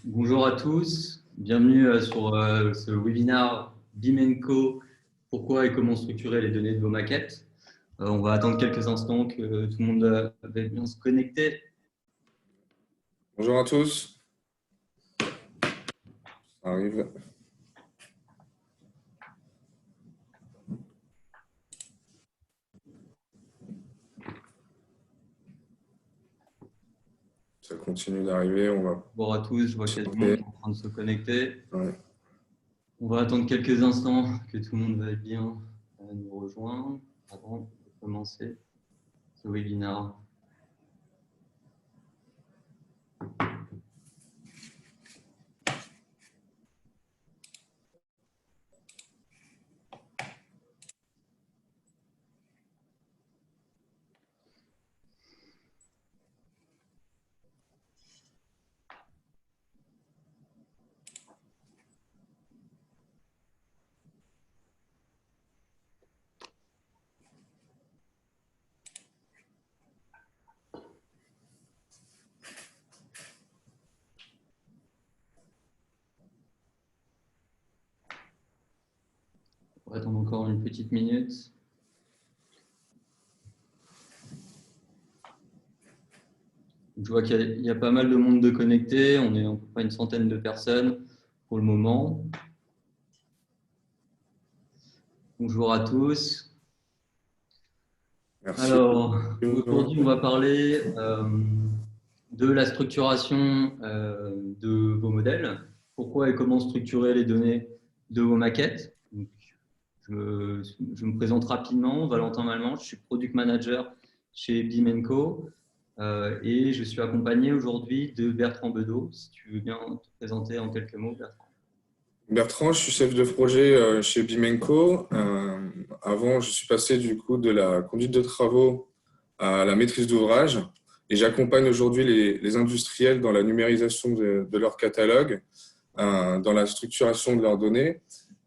Bonjour à tous, bienvenue sur ce webinaire BIM & Co. Pourquoi et comment structurer les données de vos maquettes. On va attendre quelques instants que tout le monde va bien se connecter. Bonjour à tous. Ça arrive. Ça continue d'arriver. Bonjour à tous, je vois qu'il y a du monde qui est en train de se connecter. Ouais. On va attendre quelques instants que tout le monde veuille bien nous rejoindre avant de commencer ce webinaire. On va attendre encore une petite minute. Je vois qu'il y a pas mal de monde de connectés, on est à peu près une centaine de personnes pour le moment. Bonjour à tous. Merci. Alors, aujourd'hui, on va parler de la structuration de vos modèles. Pourquoi et comment structurer les données de vos maquettes. Donc, je me présente rapidement. Valentin Malman, je suis Product Manager chez BIM & Co. Et je suis accompagné aujourd'hui de Bertrand Bedeau. Si tu veux bien te présenter en quelques mots, Bertrand. Bertrand, je suis chef de projet chez BIM & Co. Avant, je suis passé du coup de la conduite de travaux à la maîtrise d'ouvrage et j'accompagne aujourd'hui les industriels dans la numérisation de leur catalogue, dans la structuration de leurs données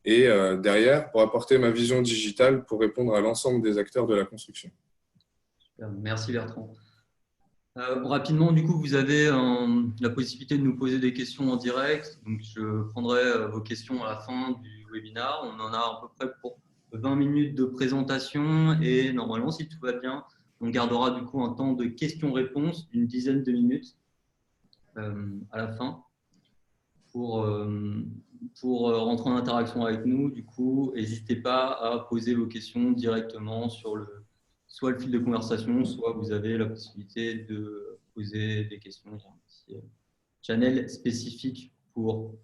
et derrière pour apporter ma vision digitale pour répondre à l'ensemble des acteurs de la construction. Super. Merci Bertrand. Rapidement, du coup, vous avez la possibilité de nous poser des questions en direct. Donc, je prendrai vos questions à la fin du webinaire. On en a à peu près pour 20 minutes de présentation et normalement, si tout va bien, on gardera du coup un temps de questions-réponses d'une dizaine de minutes à la fin pour rentrer en interaction avec nous. Du coup, n'hésitez pas à poser vos questions directement sur soit le fil de conversation, soit vous avez la possibilité de poser des questions. Il y a un petit channel spécifique pour.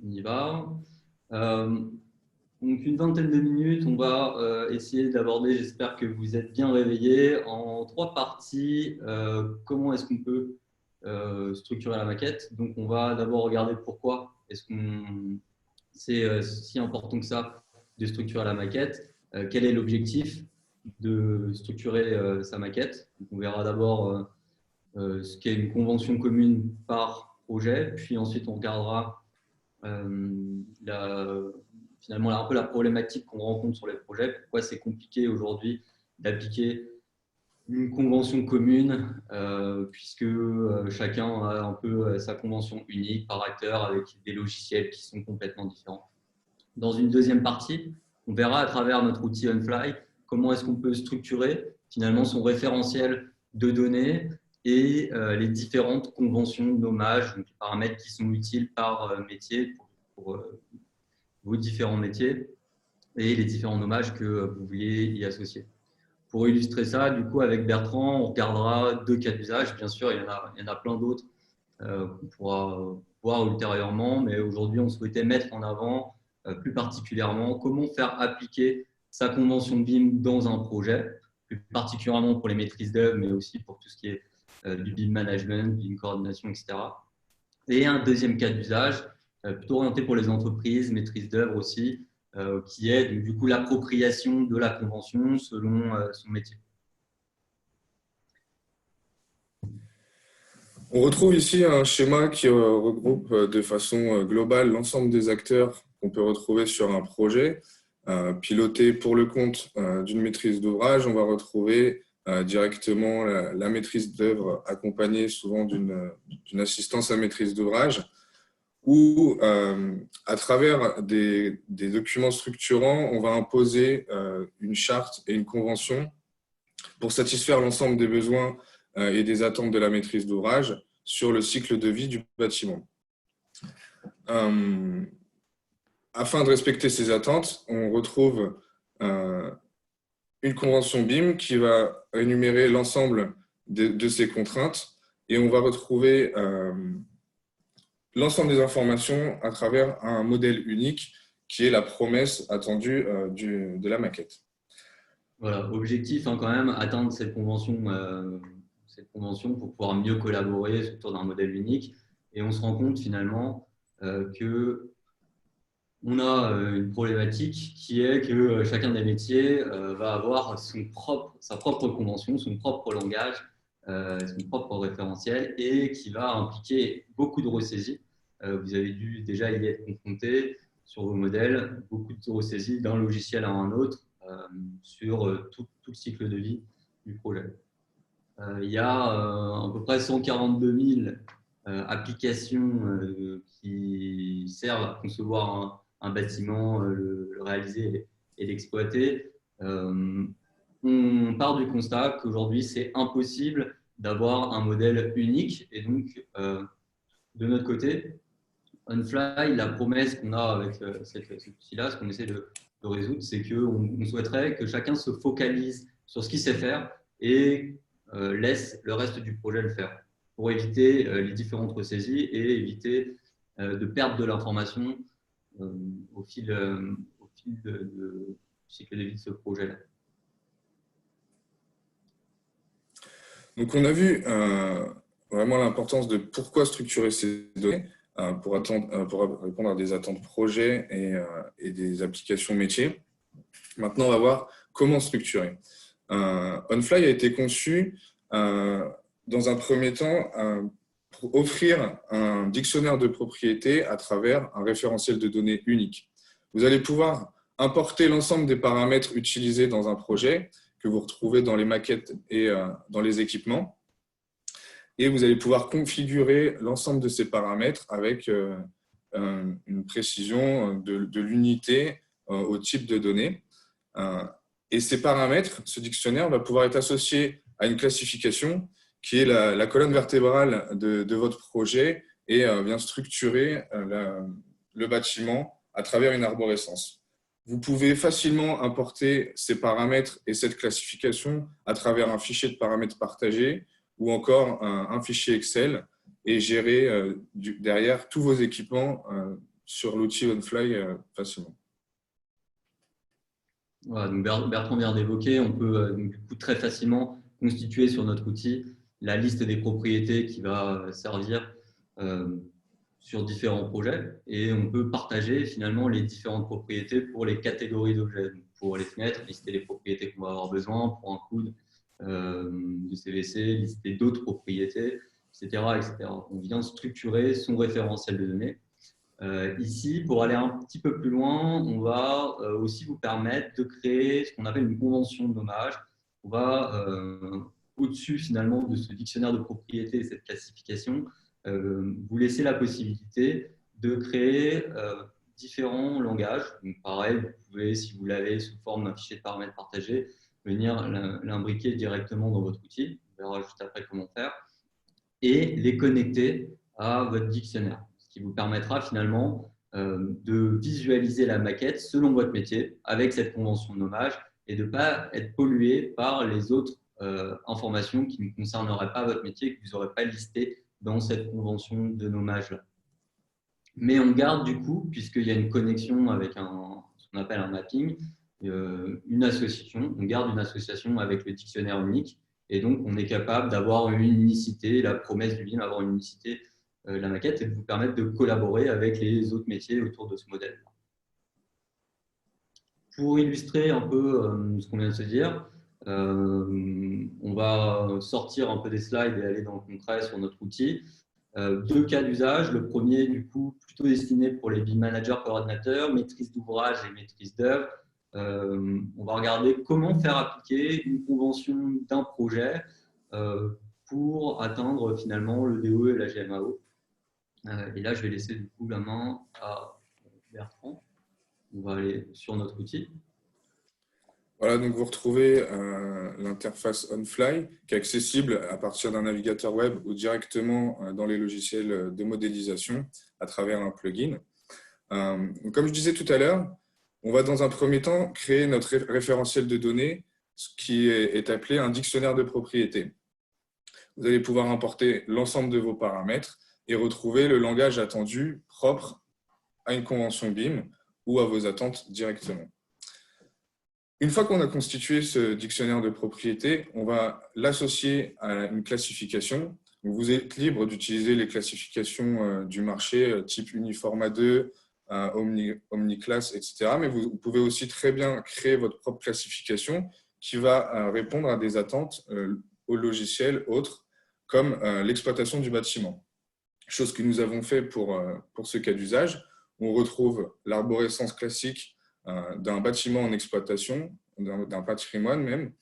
On y va. Donc une vingtaine de minutes, on va essayer d'aborder, j'espère que vous êtes bien réveillés, en 3 parties, comment est-ce qu'on peut structurer la maquette. Donc on va d'abord regarder pourquoi est-ce qu'on c'est si important que ça de structurer la maquette, quel est l'objectif de structurer sa maquette. Donc, on verra d'abord ce qu'est une convention commune par projet, puis ensuite on regardera finalement un peu la problématique qu'on rencontre sur les projets, pourquoi c'est compliqué aujourd'hui d'appliquer une convention commune, puisque chacun a un peu sa convention unique par acteur avec des logiciels qui sont complètement différents. Dans une deuxième partie, on verra à travers notre outil OnFly comment est-ce qu'on peut structurer finalement son référentiel de données et les différentes conventions de nommage, donc les paramètres qui sont utiles par métier pour vos différents métiers et les différents nommages que vous vouliez y associer. Pour illustrer ça, du coup, avec Bertrand, on regardera 2 cas d'usage. Bien sûr, il y en a plein d'autres qu'on pourra voir ultérieurement, mais aujourd'hui, on souhaitait mettre en avant plus particulièrement comment faire appliquer sa convention BIM dans un projet, plus particulièrement pour les maîtrises d'œuvre, mais aussi pour tout ce qui est du BIM management, BIM coordination, etc. Et un deuxième cas d'usage, plutôt orienté pour les entreprises, maîtrise d'œuvre aussi, qui est donc, du coup l'appropriation de la convention selon son métier. On retrouve ici un schéma qui regroupe de façon globale l'ensemble des acteurs qu'on peut retrouver sur un projet. Piloté pour le compte d'une maîtrise d'ouvrage, on va retrouver directement la maîtrise d'œuvre accompagnée souvent d'une assistance à maîtrise d'ouvrage, où à travers des documents structurants, on va imposer une charte et une convention pour satisfaire l'ensemble des besoins et des attentes de la maîtrise d'ouvrage sur le cycle de vie du bâtiment. Afin de respecter ces attentes, on retrouve une convention BIM qui va énumérer l'ensemble de ces contraintes et on va retrouver l'ensemble des informations à travers un modèle unique qui est la promesse attendue de la maquette. Voilà, objectif quand même, atteindre cette convention pour pouvoir mieux collaborer autour d'un modèle unique. Et on se rend compte finalement que on a une problématique qui est que chacun des métiers va avoir sa propre convention, son propre langage, son propre référentiel et qui va impliquer beaucoup de ressaisies. Vous avez dû déjà y être confronté sur vos modèles, beaucoup de ressaisies d'un logiciel à un autre sur tout le cycle de vie du projet. Il y a à peu près 142 000 applications qui servent à concevoir un bâtiment, le réaliser et l'exploiter. On part du constat qu'aujourd'hui, c'est impossible d'avoir un modèle unique. Et donc, de notre côté, OnFly, la promesse qu'on a avec cet outil-là, ce qu'on essaie de résoudre, c'est qu'on souhaiterait que chacun se focalise sur ce qu'il sait faire et laisse le reste du projet le faire pour éviter les différentes ressaisies et éviter de perdre de l'information au fil du cycle de vie de ce projet-là. Donc, on a vu vraiment l'importance de pourquoi structurer ces données pour répondre à des attentes projets et des applications métiers. Maintenant, on va voir comment structurer. OnFly a été conçu dans un premier temps pour offrir un dictionnaire de propriété à travers un référentiel de données unique. Vous allez pouvoir importer l'ensemble des paramètres utilisés dans un projet que vous retrouvez dans les maquettes et dans les équipements. Et vous allez pouvoir configurer l'ensemble de ces paramètres avec une précision de l'unité au type de données. Et ces paramètres, ce dictionnaire va pouvoir être associé à une classification qui est la colonne vertébrale de votre projet et vient structurer le bâtiment à travers une arborescence. Vous pouvez facilement importer ces paramètres et cette classification à travers un fichier de paramètres partagé ou encore un fichier Excel et gérer derrière tous vos équipements sur l'outil OnFly facilement. Voilà, donc Bertrand vient d'évoquer, on peut du coup très facilement constituer sur notre outil la liste des propriétés qui va servir sur différents projets et on peut partager finalement les différentes propriétés pour les catégories d'objets. Pour les fenêtres, lister les propriétés qu'on va avoir besoin, pour un coude de CVC, lister d'autres propriétés, etc., etc. On vient structurer son référentiel de données. Ici, pour aller un petit peu plus loin, on va aussi vous permettre de créer ce qu'on appelle une convention de nommage. On va, au-dessus finalement de ce dictionnaire de propriétés et cette classification, vous laisser la possibilité de créer différents langages. Donc, pareil, vous pouvez, si vous l'avez sous forme d'un fichier de paramètres partagé, venir l'imbriquer directement dans votre outil. On verra juste après comment faire. Et les connecter à votre dictionnaire, ce qui vous permettra finalement de visualiser la maquette selon votre métier avec cette convention de nommage et de ne pas être pollué par les autres informations qui ne concerneraient pas votre métier et que vous n'aurez pas listé dans cette convention de nommage-là. Mais on garde du coup, puisqu'il y a une connexion avec ce qu'on appelle un mapping, une association. On garde une association avec le dictionnaire unique et donc on est capable d'avoir une unicité, la promesse du BIM, avoir une unicité de la maquette et de vous permettre de collaborer avec les autres métiers autour de ce modèle. Pour illustrer un peu ce qu'on vient de se dire, on va sortir un peu des slides et aller dans le concret sur notre outil. Deux cas d'usage. Le premier, du coup, plutôt destiné pour les BIM managers coordinateurs, maîtrise d'ouvrage et maîtrise d'œuvre. on va regarder comment faire appliquer une convention d'un projet pour atteindre finalement le DOE et la GMAO. Et là, je vais laisser du coup la main à Bertrand. On va aller sur notre outil. Voilà, donc vous retrouvez l'interface OnFly qui est accessible à partir d'un navigateur web ou directement dans les logiciels de modélisation à travers un plugin. Comme je disais tout à l'heure, on va dans un premier temps créer notre référentiel de données, ce qui est appelé un dictionnaire de propriétés. Vous allez pouvoir importer l'ensemble de vos paramètres et retrouver le langage attendu propre à une convention BIM ou à vos attentes directement. Une fois qu'on a constitué ce dictionnaire de propriétés, on va l'associer à une classification. Vous êtes libre d'utiliser les classifications du marché type Uniforma 2, Omniclass, etc. Mais vous pouvez aussi très bien créer votre propre classification qui va répondre à des attentes au logiciel autres, comme l'exploitation du bâtiment. Chose que nous avons fait pour ce cas d'usage. On retrouve l'arborescence classique d'un bâtiment en exploitation, d'un patrimoine même,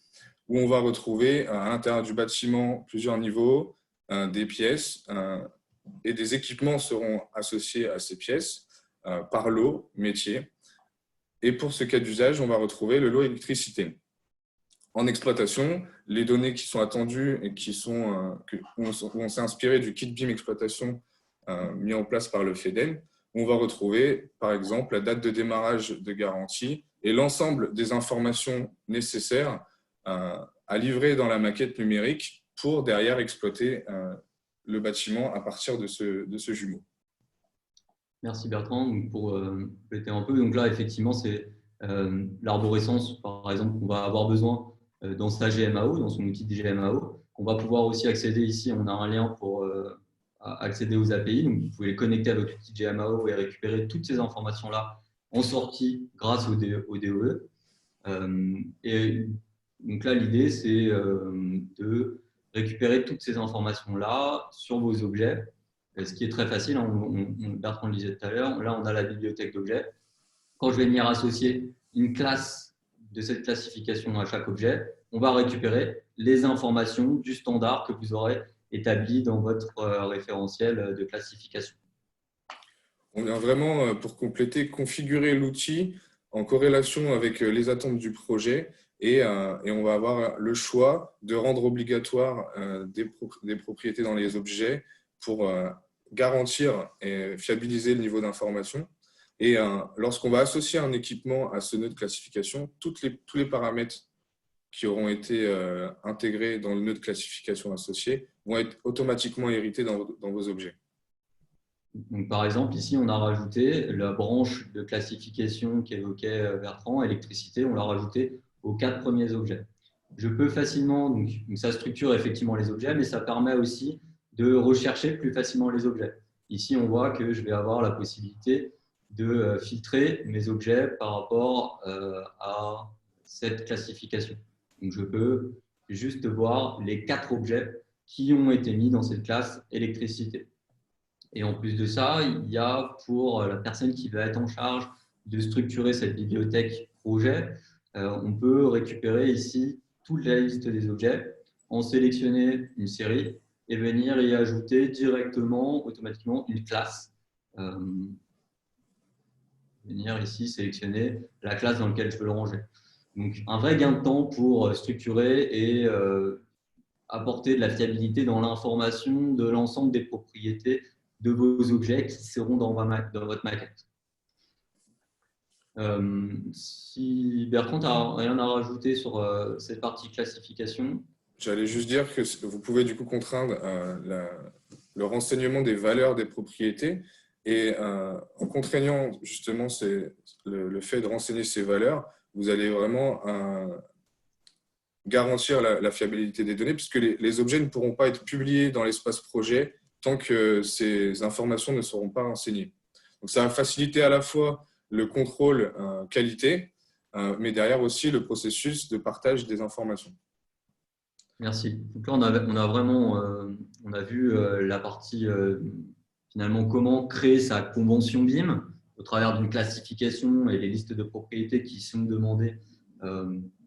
où on va retrouver à l'intérieur du bâtiment plusieurs niveaux, des pièces, et des équipements seront associés à ces pièces par lot, métier. Et pour ce cas d'usage, on va retrouver le lot électricité. En exploitation, les données qui sont attendues et où on s'est inspiré du kit BIM exploitation mis en place par le FEDEM, on va retrouver par exemple la date de démarrage de garantie et l'ensemble des informations nécessaires à livrer dans la maquette numérique pour derrière exploiter le bâtiment à partir de ce jumeau. Merci Bertrand. Donc, pour compléter un peu, donc là effectivement c'est l'arborescence par exemple qu'on va avoir besoin dans sa GMAO, dans son outil de GMAO. On va pouvoir aussi accéder ici, on a un lien pour accéder aux API. Donc vous pouvez les connecter à votre outil de GMAO et récupérer toutes ces informations-là en sortie grâce au DOE. Et donc là, l'idée, c'est de récupérer toutes ces informations-là sur vos objets, ce qui est très facile. Bertrand le disait tout à l'heure, là, on a la bibliothèque d'objets. Quand je vais venir associer une classe de cette classification à chaque objet, on va récupérer les informations du standard que vous aurez établi dans votre référentiel de classification. On vient vraiment, pour compléter, configurer l'outil en corrélation avec les attentes du projet et on va avoir le choix de rendre obligatoire des propriétés dans les objets pour garantir et fiabiliser le niveau d'information. Et lorsqu'on va associer un équipement à ce nœud de classification, tous les paramètres qui auront été intégrés dans le nœud de classification associé vont être automatiquement hérités dans vos objets. Donc, par exemple, ici, on a rajouté la branche de classification qu'évoquait Bertrand, électricité, on l'a rajouté aux 4 premiers objets. Je peux facilement, donc ça structure effectivement les objets, mais ça permet aussi de rechercher plus facilement les objets. Ici, on voit que je vais avoir la possibilité de filtrer mes objets par rapport à cette classification. Donc, je peux juste voir les 4 objets qui ont été mis dans cette classe électricité. Et en plus de ça, il y a pour la personne qui va être en charge de structurer cette bibliothèque projet, on peut récupérer ici toute la liste des objets, en sélectionner une série et venir y ajouter directement, automatiquement, une classe. Venir ici sélectionner la classe dans laquelle je veux le ranger. Donc, un vrai gain de temps pour structurer et apporter de la fiabilité dans l'information de l'ensemble des propriétés de vos objets qui seront dans votre maquette. Si Bertrand, tu n'as rien à rajouter sur cette partie classification? J'allais juste dire que vous pouvez du coup contraindre le renseignement des valeurs des propriétés et en contraignant justement le fait de renseigner ces valeurs, vous allez vraiment garantir la fiabilité des données puisque les objets ne pourront pas être publiés dans l'espace projet tant que ces informations ne seront pas renseignées. Donc, ça va faciliter à la fois le contrôle qualité, mais derrière aussi le processus de partage des informations. Merci. Donc là, on a vu la partie finalement comment créer sa convention BIM. au travers d'une classification et les listes de propriétés qui sont demandées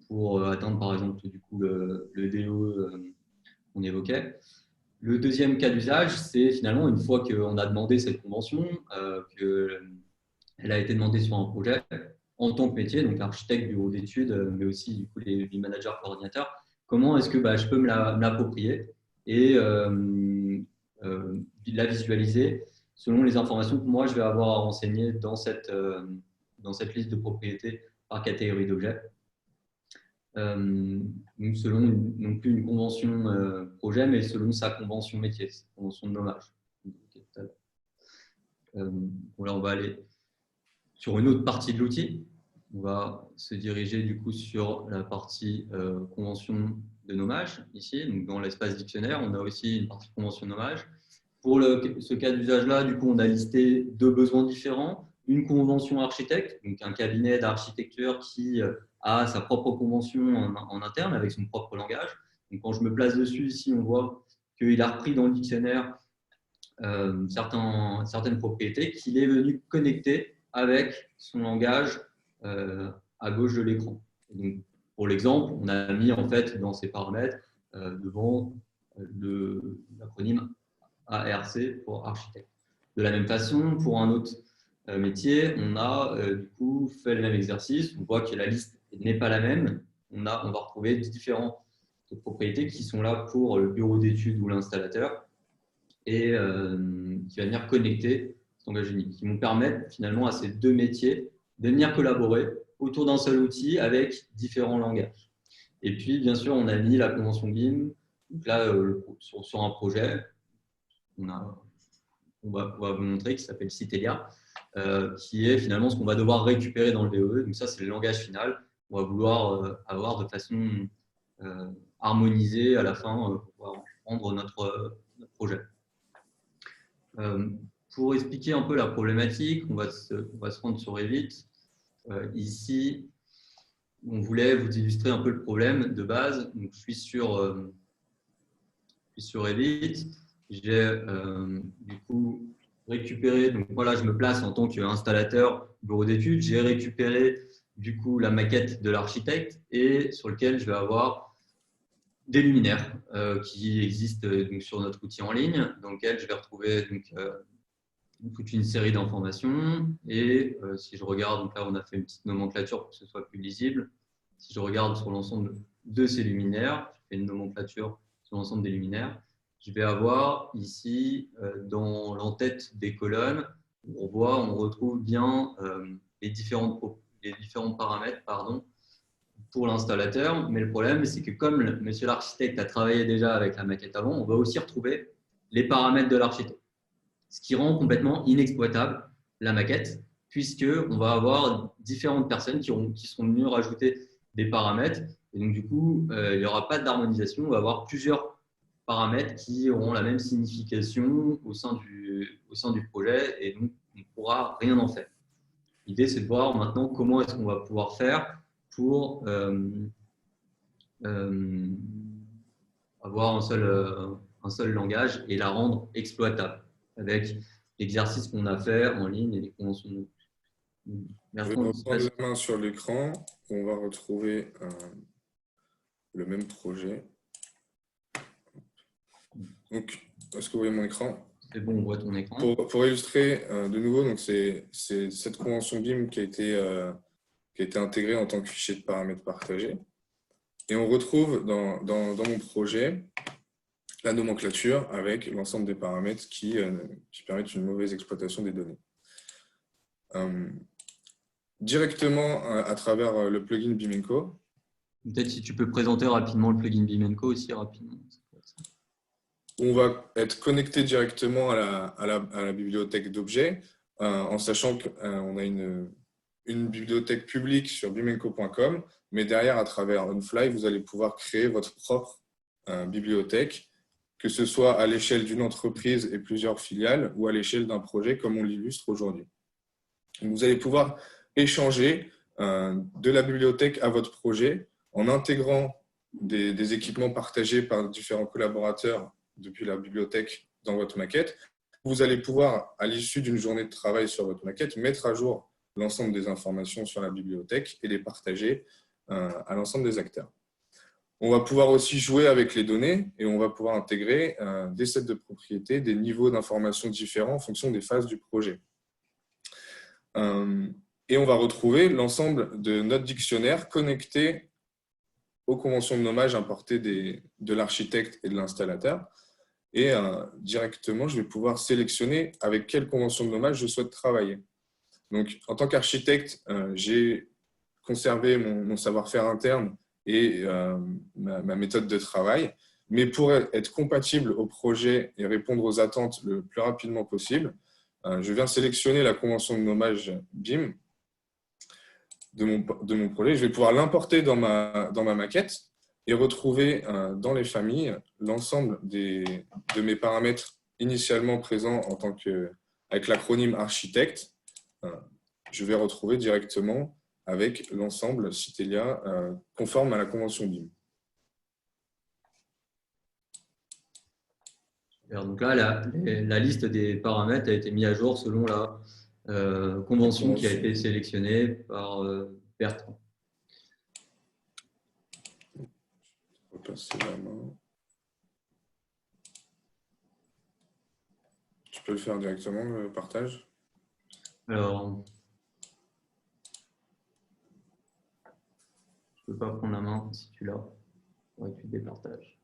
pour atteindre par exemple du coup, le DE qu'on évoquait. Le deuxième cas d'usage, c'est finalement une fois qu'on a demandé cette convention, qu'elle a été demandée sur un projet, en tant que métier, donc architecte, bureau d'études, mais aussi du coup, les managers, coordinateurs, comment est-ce que je peux me l'approprier et la visualiser selon les informations que moi je vais avoir à renseigner dans cette liste de propriétés par catégorie d'objets. Selon non plus une convention projet, mais selon sa convention métier, sa convention de nommage. Là, on va aller sur une autre partie de l'outil. On va se diriger du coup sur la partie convention de nommage ici. Donc, dans l'espace dictionnaire, on a aussi une partie convention de nommage. Pour ce cas d'usage-là, du coup, on a listé deux besoins différents. Une convention architecte, donc un cabinet d'architecture qui a sa propre convention en interne avec son propre langage. Donc, quand je me place dessus, ici, on voit qu'il a repris dans le dictionnaire certaines propriétés qu'il est venu connecter avec son langage à gauche de l'écran. Donc, pour l'exemple, on a mis en fait dans ces paramètres devant l'acronyme ARC pour architecte. De la même façon, pour un autre métier, on a du coup fait le même exercice. On voit que la liste n'est pas la même. On va retrouver différentes propriétés qui sont là pour le bureau d'études ou l'installateur et qui va venir connecter cet langage unique, qui vont permettre finalement à ces deux métiers de venir collaborer autour d'un seul outil avec différents langages. Et puis, bien sûr, on a mis la convention BIM. Donc là, sur un projet, on va vous montrer, qui s'appelle Citelia, qui est finalement ce qu'on va devoir récupérer dans le VOE. Donc ça, c'est le langage final qu'on va vouloir avoir de façon harmonisée à la fin pour pouvoir rendre notre projet. Pour expliquer un peu la problématique, on va se rendre sur Revit. Ici, on voulait vous illustrer un peu le problème de base. Donc, je suis sur Revit. J'ai du coup récupéré, donc voilà, je me place en tant qu'installateur bureau d'études. J'ai récupéré du coup la maquette de l'architecte et sur lequel je vais avoir des luminaires qui existent donc, sur notre outil en ligne, dans lequel je vais retrouver donc, toute une série d'informations. Et si je regarde, donc là on a fait une petite nomenclature pour que ce soit plus lisible. Si je regarde sur l'ensemble de ces luminaires, je fais une nomenclature sur l'ensemble des luminaires, je vais avoir ici dans l'entête des colonnes, on retrouve bien les différents paramètres pour l'installateur. Mais le problème, c'est que comme monsieur l'architecte a travaillé déjà avec la maquette avant, on va aussi retrouver les paramètres de l'architecte, ce qui rend complètement inexploitable la maquette, puisqu'on va avoir différentes personnes qui seront venues rajouter des paramètres. Et donc, du coup, il n'y aura pas d'harmonisation. On va avoir plusieurs paramètres qui auront la même signification au sein du projet et donc on ne pourra rien en faire. L'idée, c'est de voir maintenant comment est-ce qu'on va pouvoir faire pour avoir un seul langage et la rendre exploitable avec l'exercice qu'on a fait en ligne et les conventions. Je vais reprendre la main sur l'écran. On va retrouver le même projet. Donc, est-ce que vous voyez mon écran? C'est bon, on voit ton écran. Pour illustrer de nouveau, c'est cette convention BIM qui a été intégrée en tant que fichier de paramètres partagés. Et on retrouve dans mon projet la nomenclature avec l'ensemble des paramètres qui permettent une mauvaise exploitation des données. Directement à travers le plugin BIMenco. Peut-être si tu peux présenter rapidement le plugin BIMenco aussi rapidement. On va être connecté directement à la bibliothèque d'objets en sachant qu'on a une bibliothèque publique sur bimenco.com, mais derrière, à travers OnFly, vous allez pouvoir créer votre propre bibliothèque, que ce soit à l'échelle d'une entreprise et plusieurs filiales ou à l'échelle d'un projet comme on l'illustre aujourd'hui. Vous allez pouvoir échanger de la bibliothèque à votre projet en intégrant des équipements partagés par différents collaborateurs depuis la bibliothèque dans votre maquette, vous allez pouvoir, à l'issue d'une journée de travail sur votre maquette, mettre à jour l'ensemble des informations sur la bibliothèque et les partager à l'ensemble des acteurs. On va pouvoir aussi jouer avec les données et on va pouvoir intégrer des sets de propriétés, des niveaux d'informations différents en fonction des phases du projet. Et on va retrouver l'ensemble de notre dictionnaire connecté aux conventions de nommage importées de l'architecte et de l'installateur. Et directement, je vais pouvoir sélectionner avec quelle convention de nommage je souhaite travailler. Donc, en tant qu'architecte, j'ai conservé mon savoir-faire interne et ma méthode de travail. Mais pour être compatible au projet et répondre aux attentes le plus rapidement possible, je viens sélectionner la convention de nommage BIM de mon projet. Je vais pouvoir l'importer dans ma maquette et retrouver dans les familles l'ensemble de mes paramètres initialement présents avec l'acronyme architecte. Je vais retrouver directement avec l'ensemble Citelia conforme à la convention BIM. Donc là, la liste des paramètres a été mise à jour selon la convention qui a été sélectionnée par Bertrand. Je vais passer la main. Tu peux le faire directement, le partage? Alors, je ne peux pas prendre la main si tu l'as. Il faudrait que tu départages.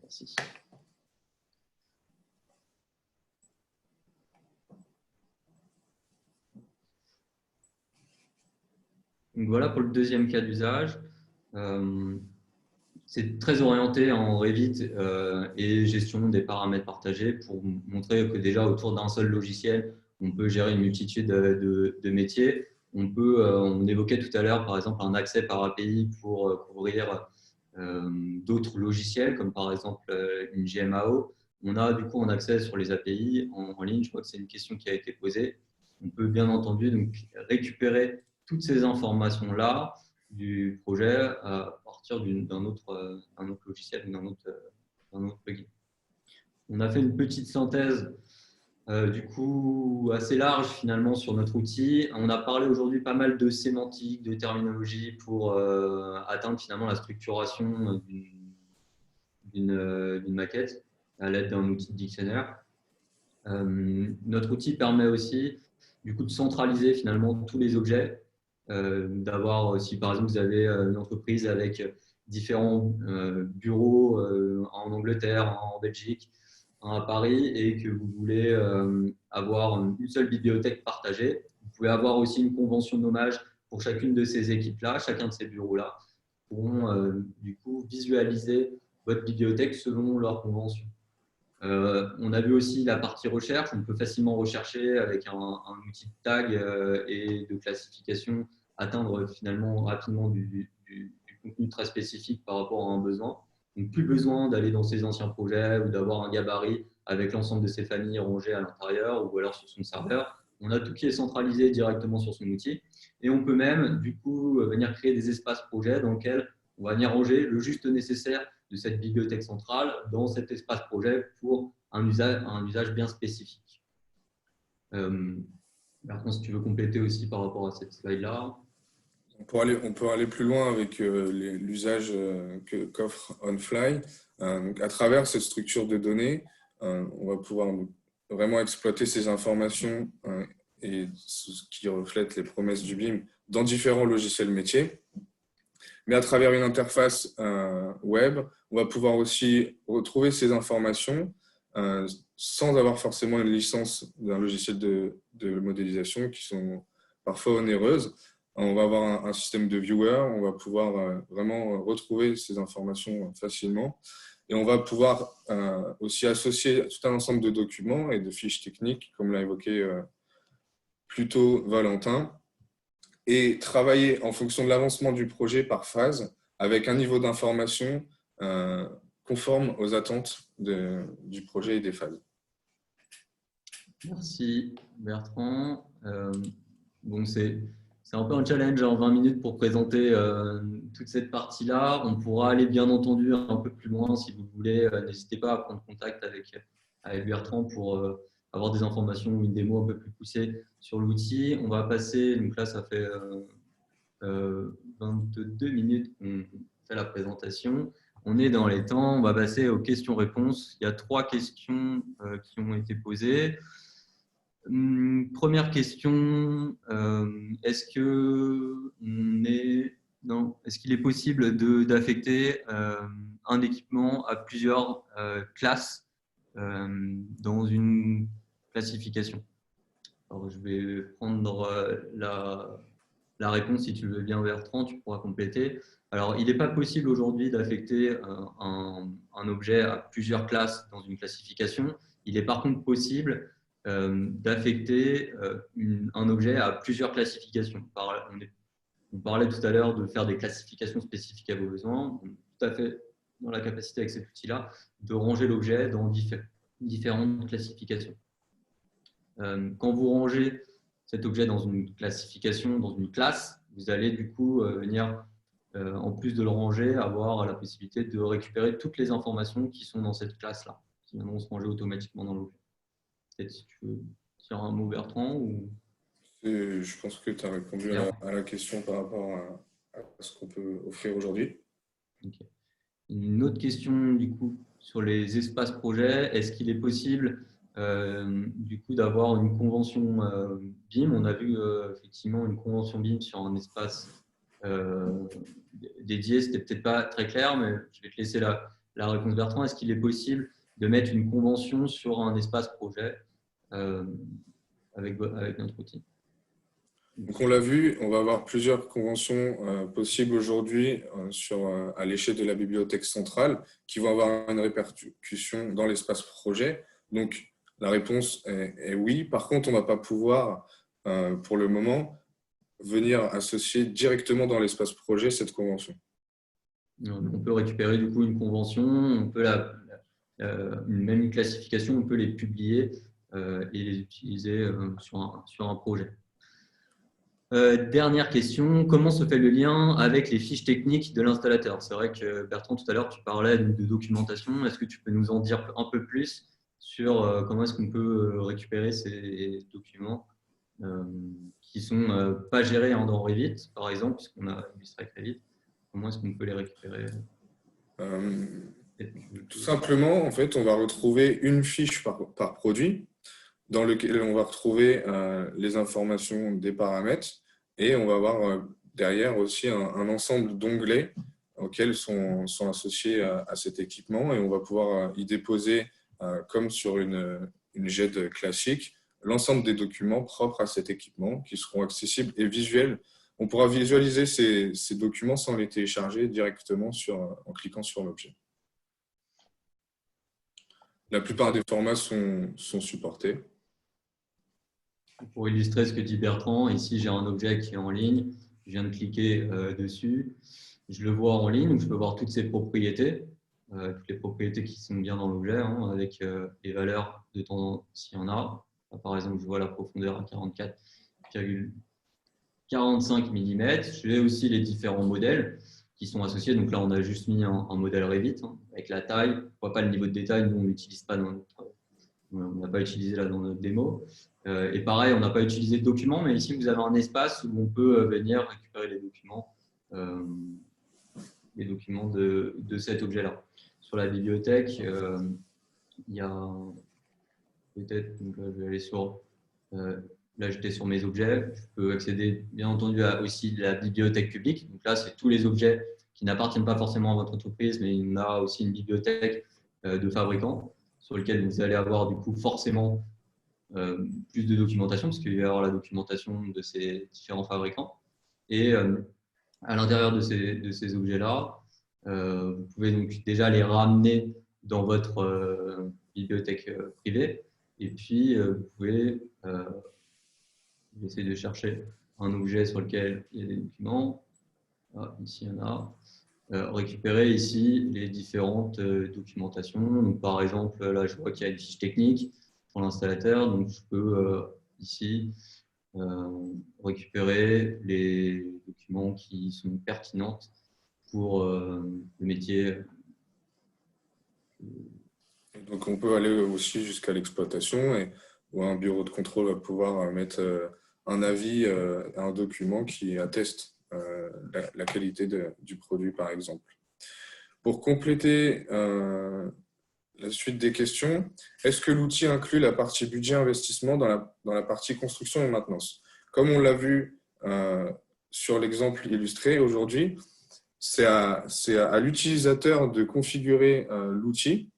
Merci. Donc voilà pour le deuxième cas d'usage. C'est très orienté en Revit et gestion des paramètres partagés pour montrer que déjà autour d'un seul logiciel, on peut gérer une multitude de métiers. On évoquait tout à l'heure par exemple un accès par API pour couvrir d'autres logiciels comme par exemple une GMAO. On a du coup un accès sur les API en ligne. Je crois que c'est une question qui a été posée. On peut bien entendu donc récupérer toutes ces informations-là du projet à partir d'un autre logiciel ou d'un autre plugin. On a fait une petite synthèse du coup assez large finalement sur notre outil. On a parlé aujourd'hui pas mal de sémantique, de terminologie pour atteindre finalement la structuration d'une maquette à l'aide d'un outil de dictionnaire. Notre outil permet aussi du coup de centraliser finalement tous les objets, d'avoir, si par exemple vous avez une entreprise avec différents bureaux en Angleterre, en Belgique, à Paris, et que vous voulez avoir une seule bibliothèque partagée, vous pouvez avoir aussi une convention de nommage pour chacune de ces équipes-là, chacun de ces bureaux-là pourront du coup visualiser votre bibliothèque selon leur convention. On a vu aussi la partie recherche. On peut facilement rechercher avec un outil de tag et de classification, atteindre finalement rapidement du contenu très spécifique par rapport à un besoin. Donc, plus besoin d'aller dans ses anciens projets ou d'avoir un gabarit avec l'ensemble de ses familles rangées à l'intérieur ou alors sur son serveur. On a tout qui est centralisé directement sur son outil. Et on peut même, du coup, venir créer des espaces projets dans lesquels on va venir ranger le juste nécessaire de cette bibliothèque centrale dans cet espace projet pour un usage bien spécifique. Bertrand, si tu veux compléter aussi par rapport à cette slide-là. On peut aller plus loin avec l'usage qu'offre OnFly. Donc à travers cette structure de données, on va pouvoir vraiment exploiter ces informations et ce qui reflète les promesses du BIM dans différents logiciels métiers. Mais à travers une interface web, on va pouvoir aussi retrouver ces informations sans avoir forcément une licence d'un logiciel de modélisation qui sont parfois onéreuses. On va avoir un système de viewer, on va pouvoir vraiment retrouver ces informations facilement. Et on va pouvoir aussi associer tout un ensemble de documents et de fiches techniques, comme l'a évoqué plus tôt Valentin, et travailler en fonction de l'avancement du projet par phase, avec un niveau d'information conforme aux attentes du projet et des phases. Merci Bertrand. Bon, c'est un peu un challenge en 20 minutes pour présenter toute cette partie-là. On pourra aller bien entendu un peu plus loin si vous voulez. N'hésitez pas à prendre contact avec avec Bertrand pour avoir des informations ou une démo un peu plus poussée sur l'outil. On va passer, donc là, ça fait 22 minutes qu'on fait la présentation. On est dans les temps, on va passer aux questions-réponses. Il y a 3 questions qui ont été posées. Première question, est-ce qu'il est possible d'affecter un équipement à plusieurs classes dans une classification? Alors, je vais prendre la réponse, si tu le veux bien, Bertrand, tu pourras compléter. Alors, il n'est pas possible aujourd'hui d'affecter un objet à plusieurs classes dans une classification. Il est par contre possible d'affecter un objet à plusieurs classifications. On parlait tout à l'heure de faire des classifications spécifiques à vos besoins. On est tout à fait dans la capacité avec cet outil-là de ranger l'objet dans différentes classifications. Quand vous rangez cet objet dans une classification, dans une classe, vous allez du coup venir, en plus de le ranger, avoir la possibilité de récupérer toutes les informations qui sont dans cette classe-là, qui vont se ranger automatiquement dans l'objet. Peut-être si tu veux dire un mot, Bertrand ou... Je pense que tu as répondu à la question par rapport à ce qu'on peut offrir aujourd'hui. Okay. Une autre question du coup sur les espaces projets, est-ce qu'il est possible du coup d'avoir une convention BIM? On a vu effectivement une convention BIM sur un espace dédié, c'était peut-être pas très clair, mais je vais te laisser la réponse, Bertrand. Est-ce qu'il est possible de mettre une convention sur un espace projet avec notre outil? Donc on l'a vu, on va avoir plusieurs conventions possibles aujourd'hui à l'échelle de la bibliothèque centrale qui vont avoir une répercussion dans l'espace projet. Donc la réponse est oui. Par contre, on ne va pas pouvoir, pour le moment, venir associer directement dans l'espace projet cette convention. On peut récupérer du coup une convention, on peut même une classification, on peut les publier et les utiliser sur un projet. Dernière question, comment se fait le lien avec les fiches techniques de l'installateur? C'est vrai que Bertrand, tout à l'heure, tu parlais de documentation. Est-ce que tu peux nous en dire un peu plus sur comment est-ce qu'on peut récupérer ces documents qui ne sont pas gérés dans Revit, par exemple, puisqu'on a illustré avec Revit? Comment est-ce qu'on peut les récupérer? Tout simplement, en fait, on va retrouver une fiche par produit dans lequel on va retrouver les informations des paramètres et on va avoir derrière aussi un ensemble d'onglets auxquels sont associés à cet équipement et on va pouvoir y déposer, comme sur une GED classique, l'ensemble des documents propres à cet équipement qui seront accessibles et visuels. On pourra visualiser ces documents sans les télécharger directement en cliquant sur l'objet. La plupart des formats sont supportés. Pour illustrer ce que dit Bertrand, ici j'ai un objet qui est en ligne, je viens de cliquer dessus, je le vois en ligne, je peux voir toutes ses propriétés, toutes les propriétés qui sont bien dans l'objet, avec les valeurs de temps s'il y en a. Là, par exemple, je vois la profondeur à 44,45 mm. Je vais aussi les différents modèles qui sont associés. Donc là, on a juste mis un modèle Revit avec la taille. On ne voit pas le niveau de détail, nous on n'utilise pas on n'a pas utilisé là dans notre démo. Et pareil, on n'a pas utilisé de documents, mais ici, vous avez un espace où on peut venir récupérer les documents de cet objet-là. Sur la bibliothèque, il y a peut-être, je vais aller sur, là j'étais sur mes objets, je peux accéder bien entendu à aussi la bibliothèque publique. Donc là, c'est tous les objets qui n'appartiennent pas forcément à votre entreprise, mais il y a aussi une bibliothèque de fabricants sur lequel vous allez avoir du coup forcément plus de documentation, parce qu'il va y avoir la documentation de ces différents fabricants. Et à l'intérieur de ces objets-là, vous pouvez donc déjà les ramener dans votre bibliothèque privée. Et puis, vous pouvez essayer de chercher un objet sur lequel il y a des documents. Ah, ici, il y en a. Récupérer ici les différentes documentations. Donc, par exemple, là, je vois qu'il y a une fiche technique pour l'installateur. Donc, je peux ici récupérer les documents qui sont pertinents pour le métier Donc, on peut aller aussi jusqu'à l'exploitation où un bureau de contrôle va pouvoir mettre un avis, un document qui atteste la qualité du produit, par exemple. Pour compléter la suite des questions, est-ce que l'outil inclut la partie budget investissement dans la partie construction et maintenance? Comme on l'a vu sur l'exemple illustré aujourd'hui, c'est à l'utilisateur de configurer l'outil.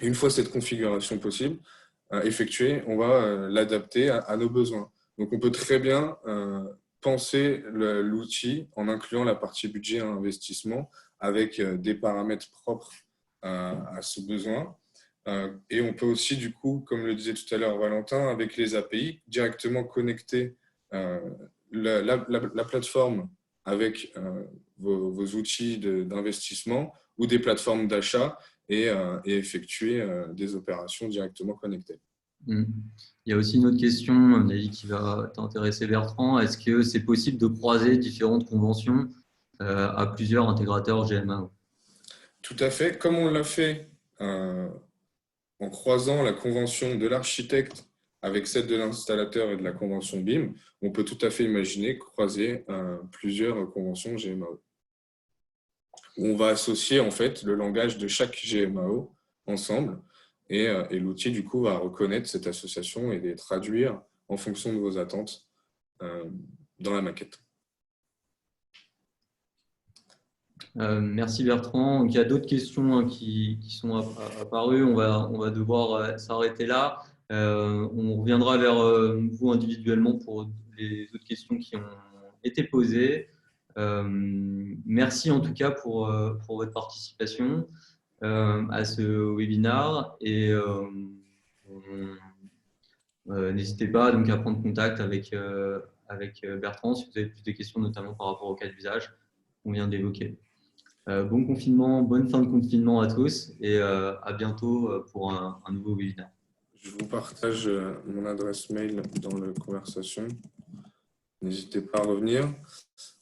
Une fois cette configuration possible, effectuée, on va l'adapter à nos besoins. Donc, on peut très bien penser l'outil en incluant la partie budget et investissement avec des paramètres propres à ce besoin. Et on peut aussi, du coup, comme le disait tout à l'heure Valentin, avec les API, directement connecter la plateforme avec vos outils d'investissement ou des plateformes d'achat et effectuer des opérations directement connectées. Il y a aussi une autre question, à mon avis, qui va t'intéresser, Bertrand. Est-ce que c'est possible de croiser différentes conventions à plusieurs intégrateurs GMAO? Tout à fait. Comme on l'a fait en croisant la convention de l'architecte avec celle de l'installateur et de la convention BIM, on peut tout à fait imaginer croiser plusieurs conventions GMAO. On va associer en fait le langage de chaque GMAO ensemble et l'outil du coup va reconnaître cette association et les traduire en fonction de vos attentes dans la maquette. Merci Bertrand. Donc, il y a d'autres questions qui sont apparues. On va devoir s'arrêter là. On reviendra vers vous individuellement pour les autres questions qui ont été posées. Merci en tout cas pour votre participation à ce webinaire et n'hésitez pas donc à prendre contact avec Bertrand si vous avez plus de questions, notamment par rapport au cas d'usage qu'on vient d'évoquer. Bon confinement, bonne fin de confinement à tous et à bientôt pour un nouveau webinaire. Je vous partage mon adresse mail dans la conversation. N'hésitez pas à revenir.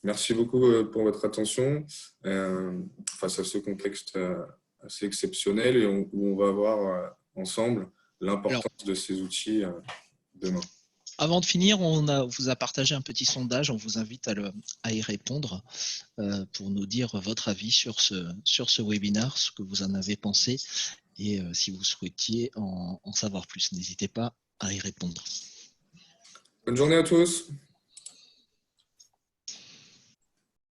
Merci beaucoup pour votre attention face à ce contexte assez exceptionnel et où on va voir ensemble l'importance de ces outils demain. Avant de finir, vous a partagé un petit sondage. On vous invite à y répondre pour nous dire votre avis sur ce webinaire, ce que vous en avez pensé et si vous souhaitiez en savoir plus. N'hésitez pas à y répondre. Bonne journée à tous.